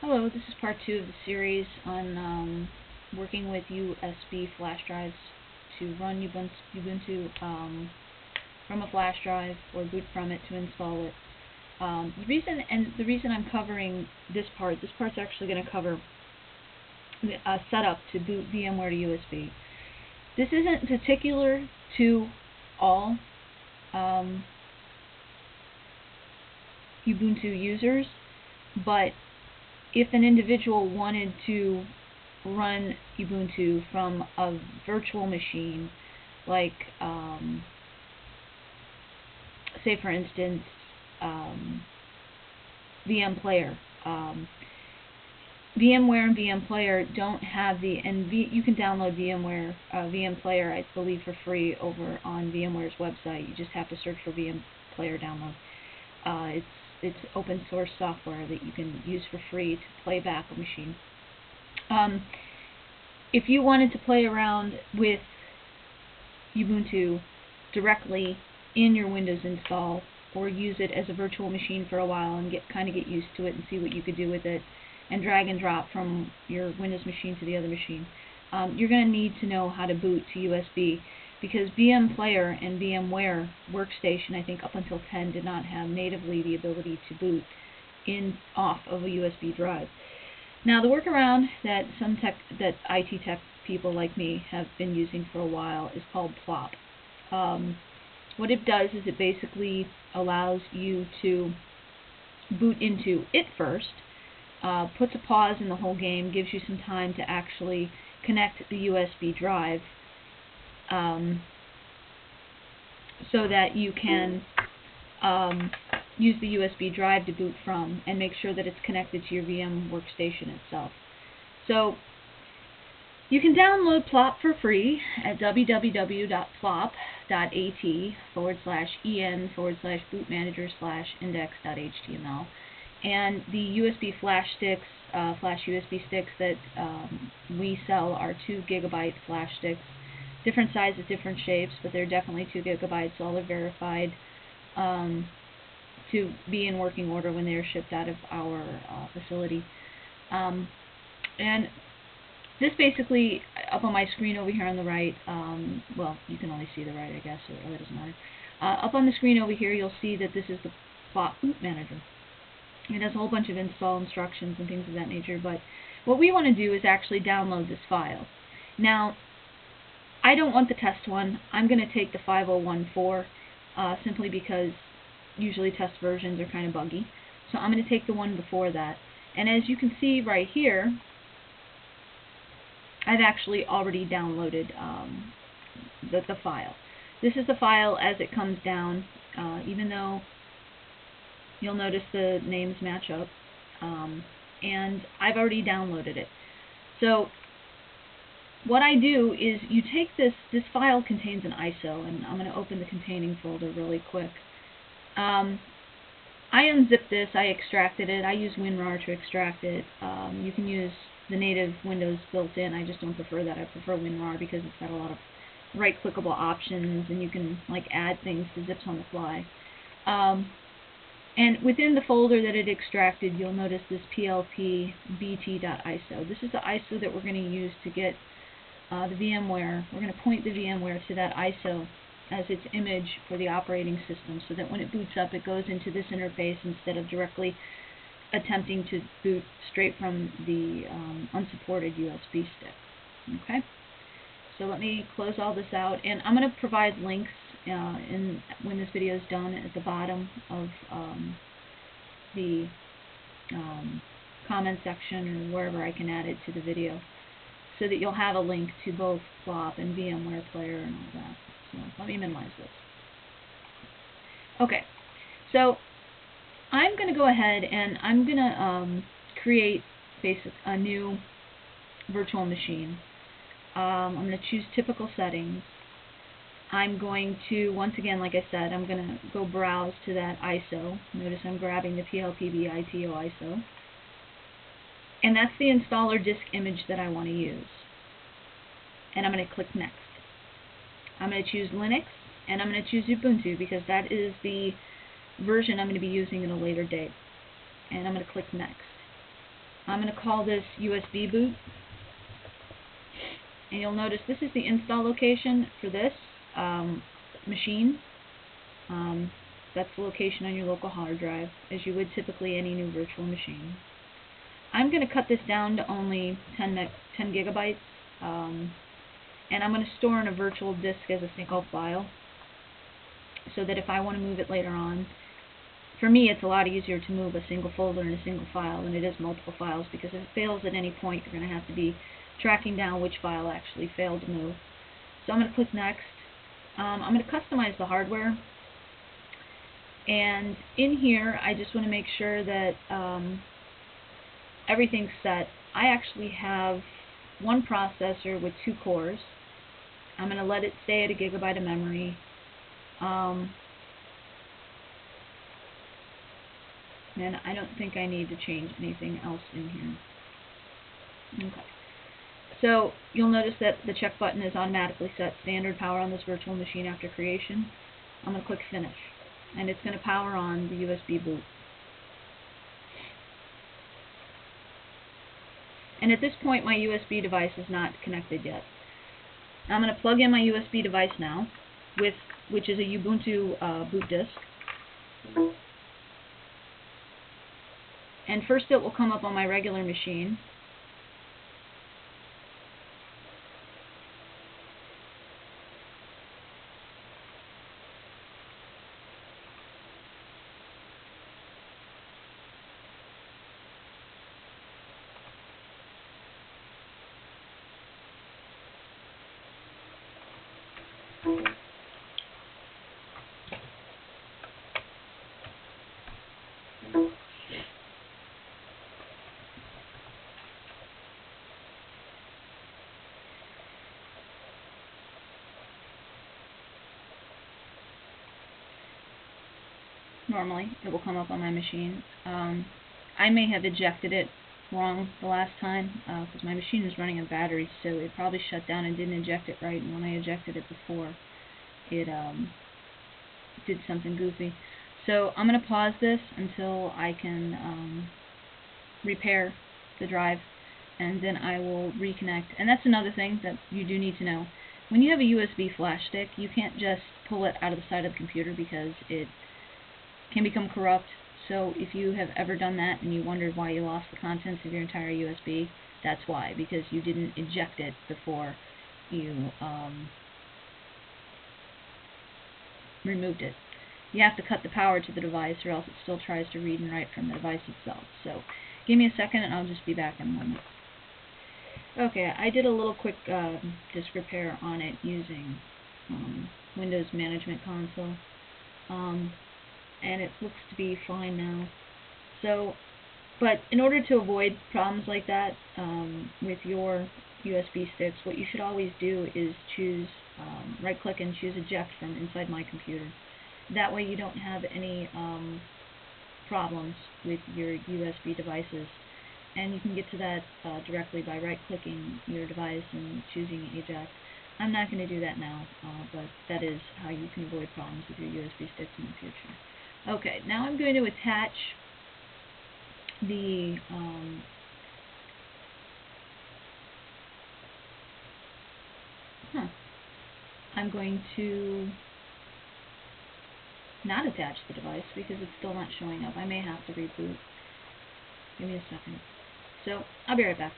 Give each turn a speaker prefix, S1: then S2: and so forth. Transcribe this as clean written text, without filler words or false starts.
S1: Hello, this is part 2 of the series on working with USB flash drives to run Ubuntu from a flash drive or boot from it to install it. The reason I'm covering this part's actually going to cover a setup to boot VMware to USB. This isn't particular to all Ubuntu users, but if an individual wanted to run Ubuntu from a virtual machine, like, say for instance, VMPlayer. VMware and VMPlayer don't have you can download VMPlayer, I believe, for free over on VMware's website. You just have to search for VMPlayer download. It's open source software that you can use for free to play back a machine. If you wanted to play around with Ubuntu directly in your Windows install, or use it as a virtual machine for a while and get used to it and see what you could do with it, and drag and drop from your Windows machine to the other machine, you're going to need to know how to boot to USB, because VMPlayer and VMware Workstation, I think up until 10, did not have natively the ability to boot off of a USB drive. Now, the workaround that IT tech people like me have been using for a while is called plop. What it does is it basically allows you to boot into it first, puts a pause in the whole game, gives you some time to actually connect the USB drive, so that you can use the USB drive to boot from, and make sure that it's connected to your VM workstation itself. So you can download plop for free at www.plop.at/en/bootmanager/index.html. And the USB flash USB sticks that we sell are 2 GB flash sticks. Different sizes, different shapes, but they're definitely 2 GB. All are verified to be in working order when they are shipped out of our facility. And this basically, up on my screen over here on the right, well, you can only see the right, I guess, so it really doesn't matter. Up on the screen over here, you'll see that this is the plop boot manager. It has a whole bunch of install instructions and things of that nature, but what we want to do is actually download this file. Now, I don't want the test one. I'm going to take the 5014, simply because usually test versions are kind of buggy. So I'm going to take the one before that. And as you can see right here, I've actually already downloaded the file. This is the file as it comes down, even though you'll notice the names match up, and I've already downloaded it. So what I do is you take this file contains an ISO, and I'm going to open the containing folder really quick. I unzipped this, I extracted it. I use WinRAR to extract it. You can use the native Windows built in. I just don't prefer that. I prefer WinRAR because it's got a lot of right-clickable options, and you can add things to zips on the fly. And within the folder that it extracted, you'll notice this plp.bt.iso. This is the ISO that we're going to use to get the VMware. We're going to point the VMware to that ISO as its image for the operating system, so that when it boots up, it goes into this interface instead of directly attempting to boot straight from the unsupported USB stick. Okay? So let me close all this out, and I'm going to provide links when this video is done at the bottom of the comment section, or wherever I can add it to the video, so that you'll have a link to both plop and VMware Player and all that. So let me minimize this. Okay, so I'm going to go ahead and I'm going to create a new virtual machine. I'm going to choose typical settings. I'm going to, once again, like I said, I'm going to go browse to that ISO. Notice I'm grabbing the plp.ito ISO. And that's the installer disk image that I want to use. And I'm going to click Next. I'm going to choose Linux, and I'm going to choose Ubuntu because that is the version I'm going to be using at a later date. And I'm going to click Next. I'm going to call this USB boot. And you'll notice this is the install location for this machine. That's the location on your local hard drive, as you would typically any new virtual machine. I'm going to cut this down to only 10 gigabytes, and I'm going to store in a virtual disk as a single file, so that if I want to move it later on, for me it's a lot easier to move a single folder in a single file than it is multiple files, because if it fails at any point, you're going to have to be tracking down which file actually failed to move. So I'm going to click Next. I'm going to customize the hardware. And in here, I just want to make sure that everything's set. I actually have one processor with 2 cores. I'm going to let it stay at 1 gigabyte of memory. And I don't think I need to change anything else in here. Okay. So you'll notice that the check button is automatically set standard power on this virtual machine after creation. I'm going to click Finish, and it's going to power on the USB boot. And at this point, my USB device is not connected yet. I'm going to plug in my USB device now, which is a Ubuntu boot disk. And first it will come up on my regular machine. Normally, it will come up on my machine. I may have ejected it wrong the last time, because my machine was running on batteries, so it probably shut down and didn't eject it right, and when I ejected it before, it did something goofy. So I'm going to pause this until I can repair the drive, and then I will reconnect. And that's another thing that you do need to know. When you have a USB flash stick, you can't just pull it out of the side of the computer, because it can become corrupt. So if you have ever done that and you wondered why you lost the contents of your entire USB, that's why, because you didn't eject it before you removed it. You have to cut the power to the device, or else it still tries to read and write from the device itself. So give me a second and I'll just be back in a moment. Okay, I did a little quick disk repair on it using Windows Management Console. And it looks to be fine now. So, but in order to avoid problems like that with your USB sticks, what you should always do is choose, right-click and choose Eject from inside my computer. That way you don't have any problems with your USB devices. And you can get to that directly by right-clicking your device and choosing Eject. I'm not going to do that now, but that is how you can avoid problems with your USB sticks in the future. Okay, now I'm going to attach the I'm going to not attach the device because it's still not showing up. I may have to reboot. Give me a second. So, I'll be right back.